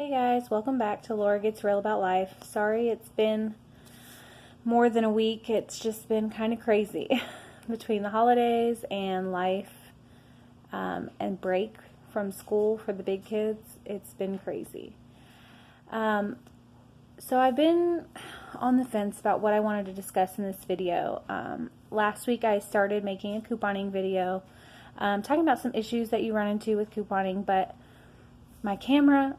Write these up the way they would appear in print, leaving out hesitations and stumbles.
Hey guys, welcome back to Laura Gets Real About Life. Sorry it's been more than a week. It's just been kind of crazy between the holidays and life and break from school for the big kids. It's been crazy. So I've been on the fence about what I wanted to discuss in this video. Last week I started making a couponing video talking about some issues that you run into with couponing, but my camera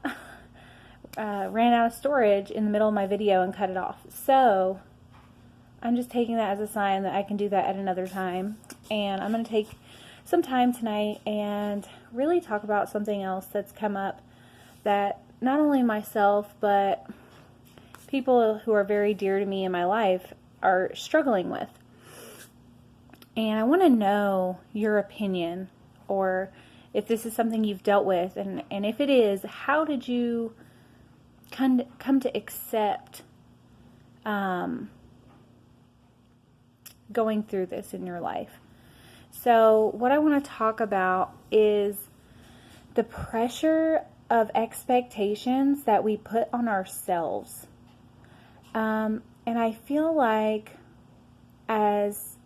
ran out of storage in the middle of my video and cut it off. So I'm just taking that as a sign that I can do that at another time. And I'm going to take some time tonight and really talk about something else that's come up that not only myself, but people who are very dear to me in my life are struggling with. And I want to know your opinion, or if this is something you've dealt with, and if it is, how did you come to accept going through this in your life? So what I want to talk about is the pressure of expectations that we put on ourselves. And I feel like as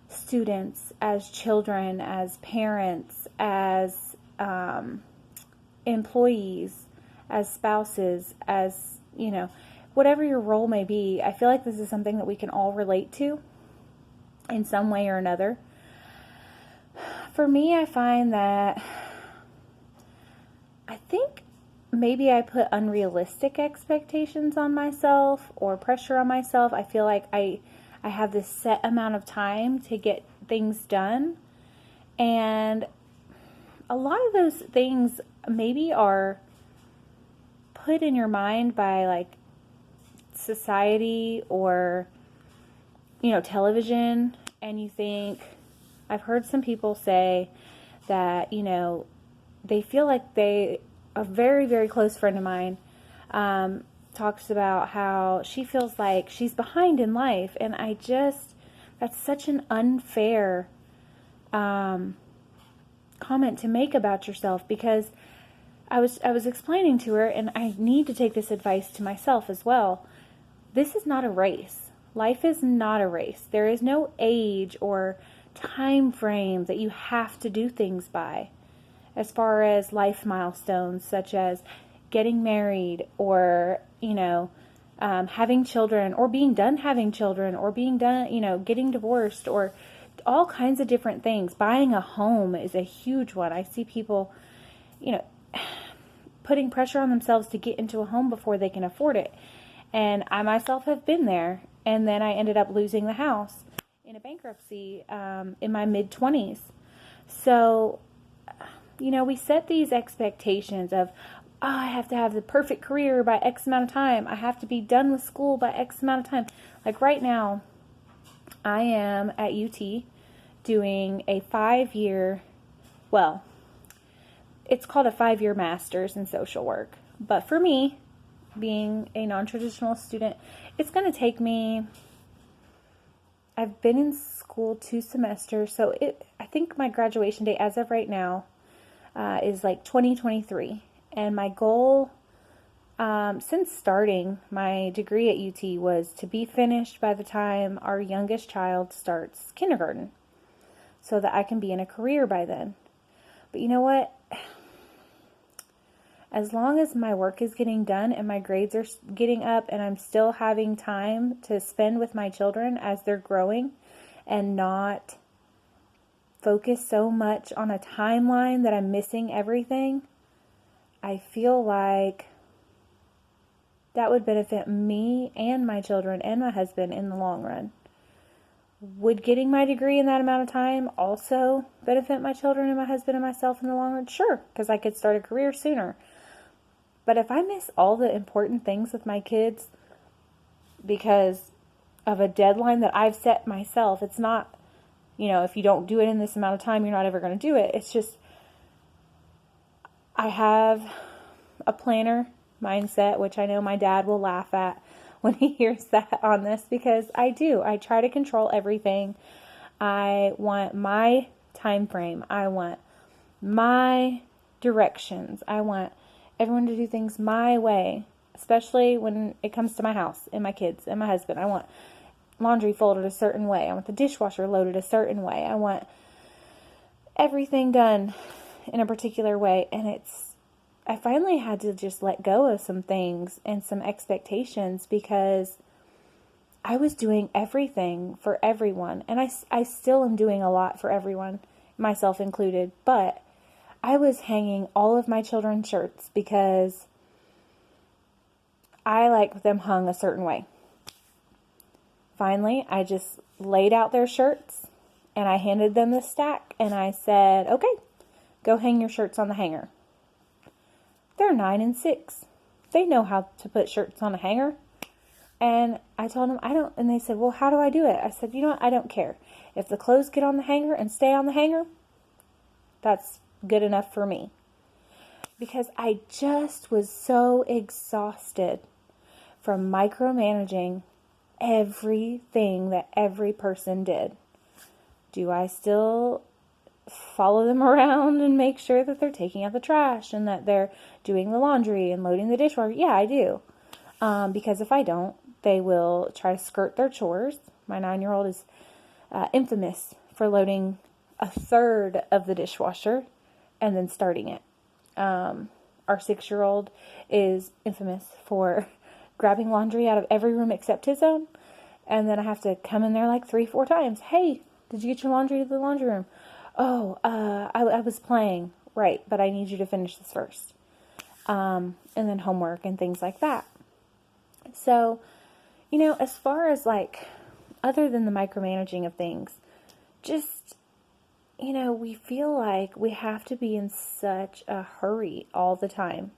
students, as children, as parents, as employees, as spouses, as, whatever your role may be, I feel like this is something that we can all relate to in some way or another. For me, I find that I think maybe I put unrealistic expectations on myself or pressure on myself. I feel like I have this set amount of time to get things done, and a lot of those things maybe are put in your mind by like society or television, and you think, I've heard some people say that they feel like a very, very close friend of mine talks about how she feels like she's behind in life, and that's such an unfair comment to make about yourself, because I was explaining to her, and I need to take this advice to myself as well. This is not a race. Life is not a race. There is no age or time frame that you have to do things by, as far as life milestones such as getting married, or having children, or being done having children, or being done getting divorced, or all kinds of different things. Buying a home is a huge one. I see people putting pressure on themselves to get into a home before they can afford it, and I myself have been there. And then I ended up losing the house in a bankruptcy in my mid-20s. So we set these expectations of, I have to have the perfect career by X amount of time. I have to be done with school by X amount of time. Like right now, I am at UT doing a 5-year, well, it's called a 5-year master's in social work. But for me, being a non-traditional student, it's going to take me, I've been in school 2 semesters, so I think my graduation date as of right now is like 2023. And my goal since starting my degree at UT was to be finished by the time our youngest child starts kindergarten, so that I can be in a career by then. But you know what? As long as my work is getting done and my grades are getting up, and I'm still having time to spend with my children as they're growing, and not focus so much on a timeline that I'm missing everything, I feel like that would benefit me and my children and my husband in the long run. Would getting my degree in that amount of time also benefit my children and my husband and myself in the long run? Sure, because I could start a career sooner. But if I miss all the important things with my kids because of a deadline that I've set myself, it's not, if you don't do it in this amount of time, you're not ever going to do it. It's just, I have a planner mindset, which I know my dad will laugh at when he hears that on this, because I do. I try to control everything. I want my time frame. I want my directions. I want everyone to do things my way, especially when it comes to my house and my kids and my husband. I want laundry folded a certain way. I want the dishwasher loaded a certain way. I want everything done in a particular way. And I finally had to just let go of some things and some expectations because I was doing everything for everyone. And I still am doing a lot for everyone, myself included. But I was hanging all of my children's shirts because I like them hung a certain way. Finally, I just laid out their shirts and I handed them the stack and I said, okay, go hang your shirts on the hanger. They're 9 and 6. They know how to put shirts on a hanger. And I told them, and they said, well, how do I do it? I said, you know what? I don't care. If the clothes get on the hanger and stay on the hanger, that's good enough for me. Because I just was so exhausted from micromanaging everything that every person did. Do I still follow them around and make sure that they're taking out the trash and that they're doing the laundry and loading the dishwasher? Yeah, I do. Because if I don't, they will try to skirt their chores. My 9-year-old is infamous for loading a third of the dishwasher and then starting it. Our 6-year-old is infamous for grabbing laundry out of every room except his own. And then I have to come in there like 3-4 times. Hey, did you get your laundry to the laundry room? Oh, I was playing. Right, but I need you to finish this first. And then homework and things like that. So, as far as like, other than the micromanaging of things, just, we feel like we have to be in such a hurry all the time.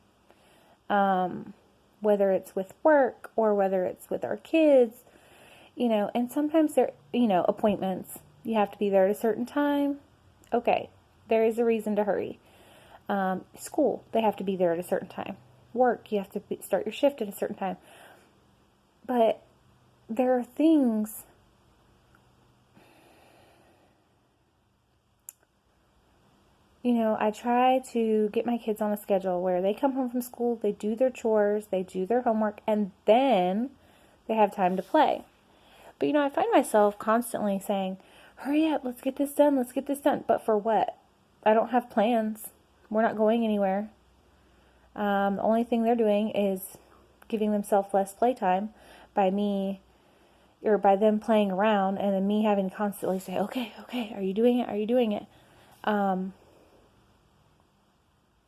Whether it's with work or whether it's with our kids, and sometimes there, appointments, you have to be there at a certain time. Okay, there is a reason to hurry. School, they have to be there at a certain time. Work, you have to start your shift at a certain time. But there are things, I try to get my kids on a schedule where they come home from school, they do their chores, they do their homework, and then they have time to play. But, I find myself constantly saying, hurry up, let's get this done, let's get this done. But for what? I don't have plans. We're not going anywhere. The only thing they're doing is giving themselves less playtime by them playing around and then me having to constantly say, okay, are you doing it? Are you doing it? And,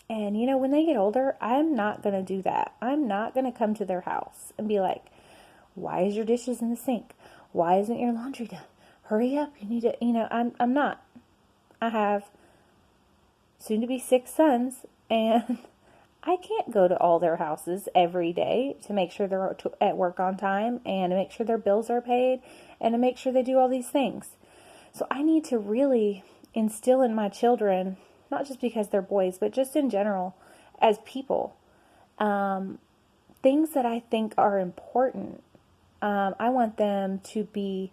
when they get older, I'm not going to do that. I'm not going to come to their house and be like, why is your dishes in the sink? Why isn't your laundry done? Hurry up. You need to, I'm not. I have soon to be 6 sons and I can't go to all their houses every day to make sure they're at work on time and to make sure their bills are paid and to make sure they do all these things. So I need to really instill in my children, not just because they're boys, but just in general as people, things that I think are important. I want them to be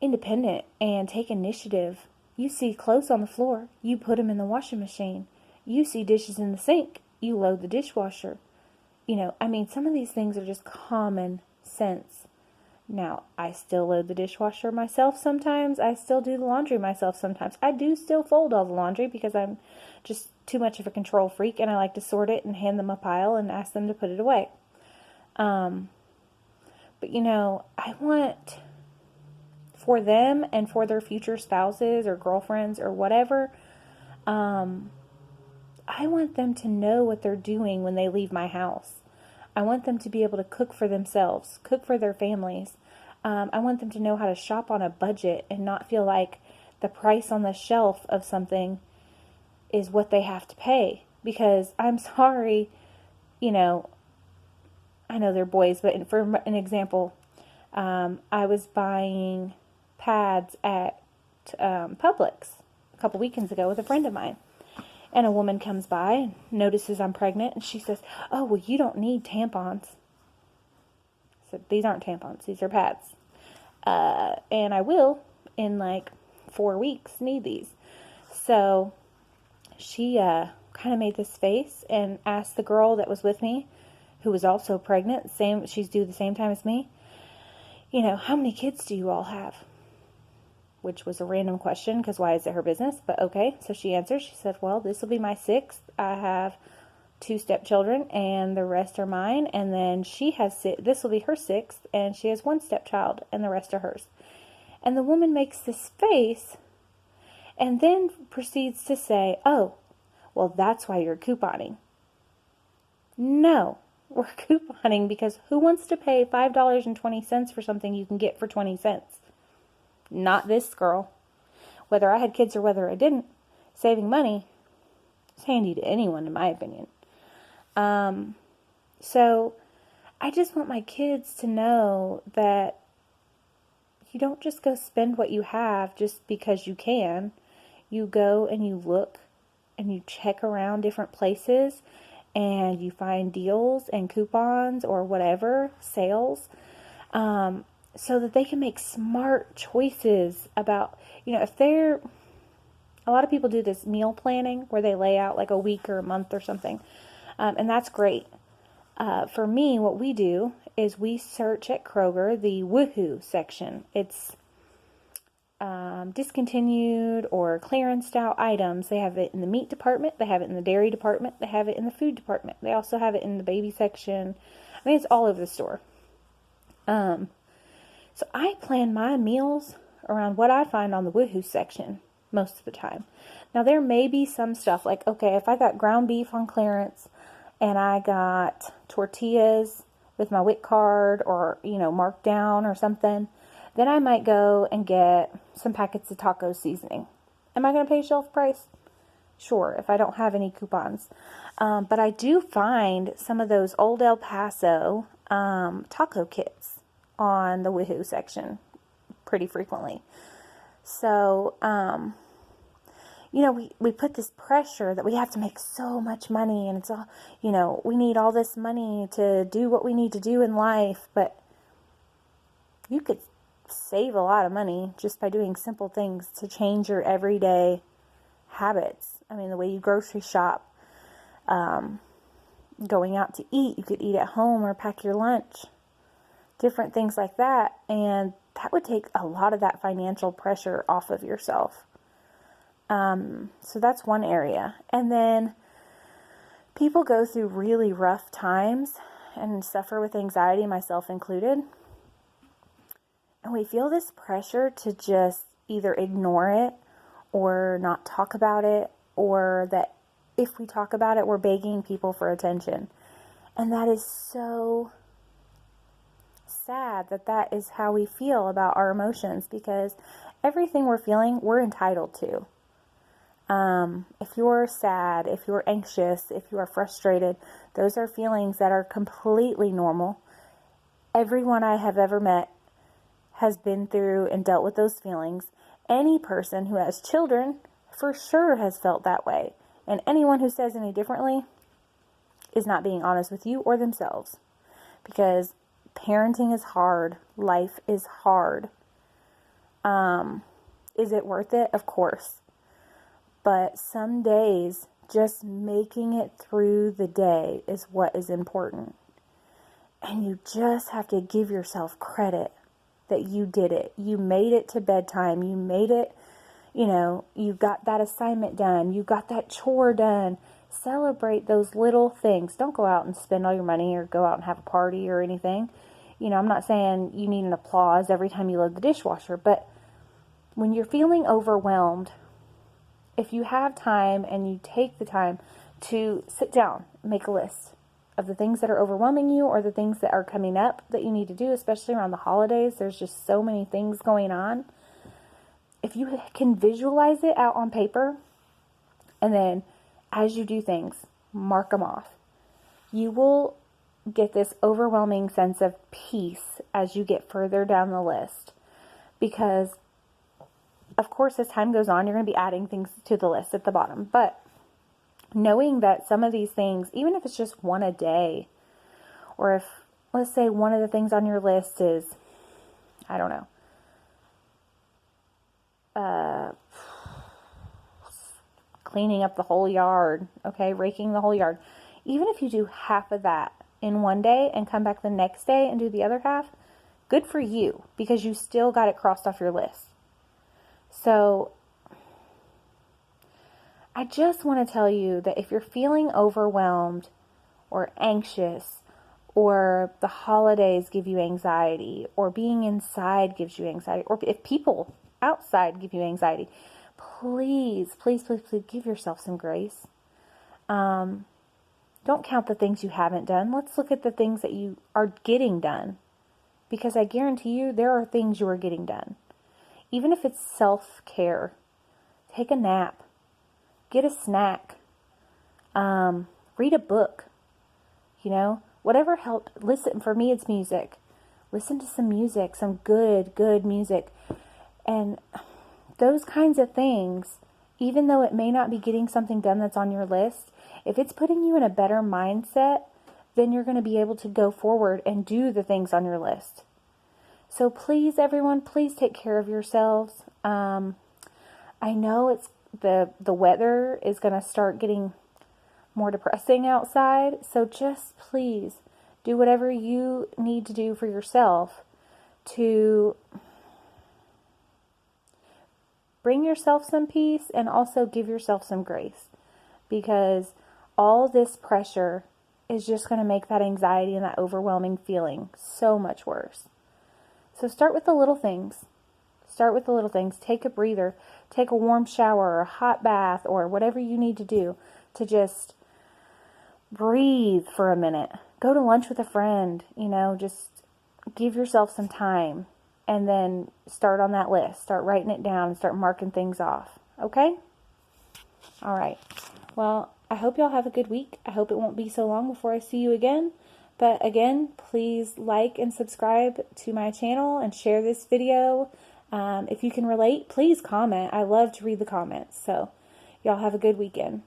independent and take initiative. You see clothes on the floor, you put them in the washing machine. You see dishes in the sink, you load the dishwasher. Some of these things are just common sense. Now, I still load the dishwasher myself sometimes. I still do the laundry myself sometimes. I do still fold all the laundry because I'm just too much of a control freak and I like to sort it and hand them a pile and ask them to put it away. But I want for them and for their future spouses or girlfriends or whatever, I want them to know what they're doing when they leave my house. I want them to be able to cook for themselves, cook for their families. I want them to know how to shop on a budget and not feel like the price on the shelf of something is what they have to pay. Because I'm sorry, I know they're boys, but for an example, I was buying pads at Publix a couple weekends ago with a friend of mine. And a woman comes by and notices I'm pregnant, and she says, oh, well, you don't need tampons. I said, these aren't tampons, these are pads. And I will, in like 4 weeks, need these. So she kind of made this face and asked the girl that was with me, who was also pregnant, she's due the same time as me, how many kids do you all have? Which was a random question, because why is it her business? But okay, so she answered. She said, well, this will be my 6th. I have 2 stepchildren, and the rest are mine. And then this will be her 6th, and she has 1 stepchild, and the rest are hers. And the woman makes this face, and then proceeds to say, oh, well, that's why you're couponing. No, we're couponing because who wants to pay $5.20 for something you can get for 20 cents? Not this girl. Whether I had kids or whether I didn't, saving money is handy to anyone, in my opinion. So I just want my kids to know that you don't just go spend what you have just because you can. You go and you look and you check around different places and you find deals and coupons or whatever, sales, so that they can make smart choices about, a lot of people do this meal planning where they lay out like a week or a month or something. And that's great. For me, what we do is we search at Kroger the woohoo section. It's discontinued or clearance out items. They have it in the meat department. They have it in the dairy department. They have it in the food department. They also have it in the baby section. I mean, it's all over the store. So I plan my meals around what I find on the woohoo section most of the time. Now, there may be some stuff like, okay, if I got ground beef on clearance and I got tortillas with my WIC card or, marked down or something, then I might go and get some packets of taco seasoning. Am I going to pay shelf price? Sure, if I don't have any coupons. But I do find some of those old El Paso taco kits on the woohoo section pretty frequently. So, we put this pressure that we have to make so much money, and it's all, we need all this money to do what we need to do in life, but you could save a lot of money just by doing simple things to change your everyday habits. I mean, the way you grocery shop, going out to eat, you could eat at home or pack your lunch, different things like that, and that would take a lot of that financial pressure off of yourself. So that's one area. And then people go through really rough times and suffer with anxiety, myself included. And we feel this pressure to just either ignore it or not talk about it, or that if we talk about it, we're begging people for attention. And that is so sad that is how we feel about our emotions, because everything we're feeling, we're entitled to. If you're sad, if you're anxious, if you are frustrated, those are feelings that are completely normal. Everyone I have ever met has been through and dealt with those feelings. Any person who has children for sure has felt that way. And anyone who says any differently is not being honest with you or themselves. Because parenting is hard. Life is hard. Is it worth it? Of course. But some days, just making it through the day is what is important. And you just have to give yourself credit that you did it. You made it to bedtime. You made it, you got that assignment done. You got that chore done. Celebrate those little things. Don't go out and spend all your money or go out and have a party or anything. I'm not saying you need an applause every time you load the dishwasher, but when you're feeling overwhelmed, if you have time and you take the time to sit down, make a list of the things that are overwhelming you or the things that are coming up that you need to do, especially around the holidays. There's just so many things going on. If you can visualize it out on paper, and then as you do things, mark them off, you will get this overwhelming sense of peace as you get further down the list. Because of course, as time goes on, you're going to be adding things to the list at the bottom. But knowing that some of these things, even if it's just one a day, or if, let's say, one of the things on your list is, I don't know, cleaning up the whole yard, okay, raking the whole yard. Even if you do half of that in one day and come back the next day and do the other half, good for you, because you still got it crossed off your list. So I just want to tell you that if you're feeling overwhelmed or anxious, or the holidays give you anxiety, or being inside gives you anxiety, or if people outside give you anxiety, please, please, please, please give yourself some grace. Don't count the things you haven't done. Let's look at the things that you are getting done, because I guarantee you there are things you are getting done. Even if it's self-care, take a nap, get a snack, read a book, whatever helped. Listen, for me, it's music. Listen to some music, some good music. And those kinds of things, even though it may not be getting something done that's on your list, if it's putting you in a better mindset, then you're going to be able to go forward and do the things on your list. So please, everyone, please take care of yourselves. I know it's the weather is going to start getting more depressing outside, so just please do whatever you need to do for yourself to bring yourself some peace and also give yourself some grace, because all this pressure is just going to make that anxiety and that overwhelming feeling so much worse. So start with the little things. Start with the little things. Take a breather. Take a warm shower or a hot bath or whatever you need to do to just breathe for a minute. Go to lunch with a friend. Just give yourself some time, and then start on that list. Start writing it down and start marking things off. Okay? All right. Well, I hope y'all have a good week. I hope it won't be so long before I see you again. But again, please like and subscribe to my channel and share this video. If you can relate, please comment. I love to read the comments. So y'all have a good weekend.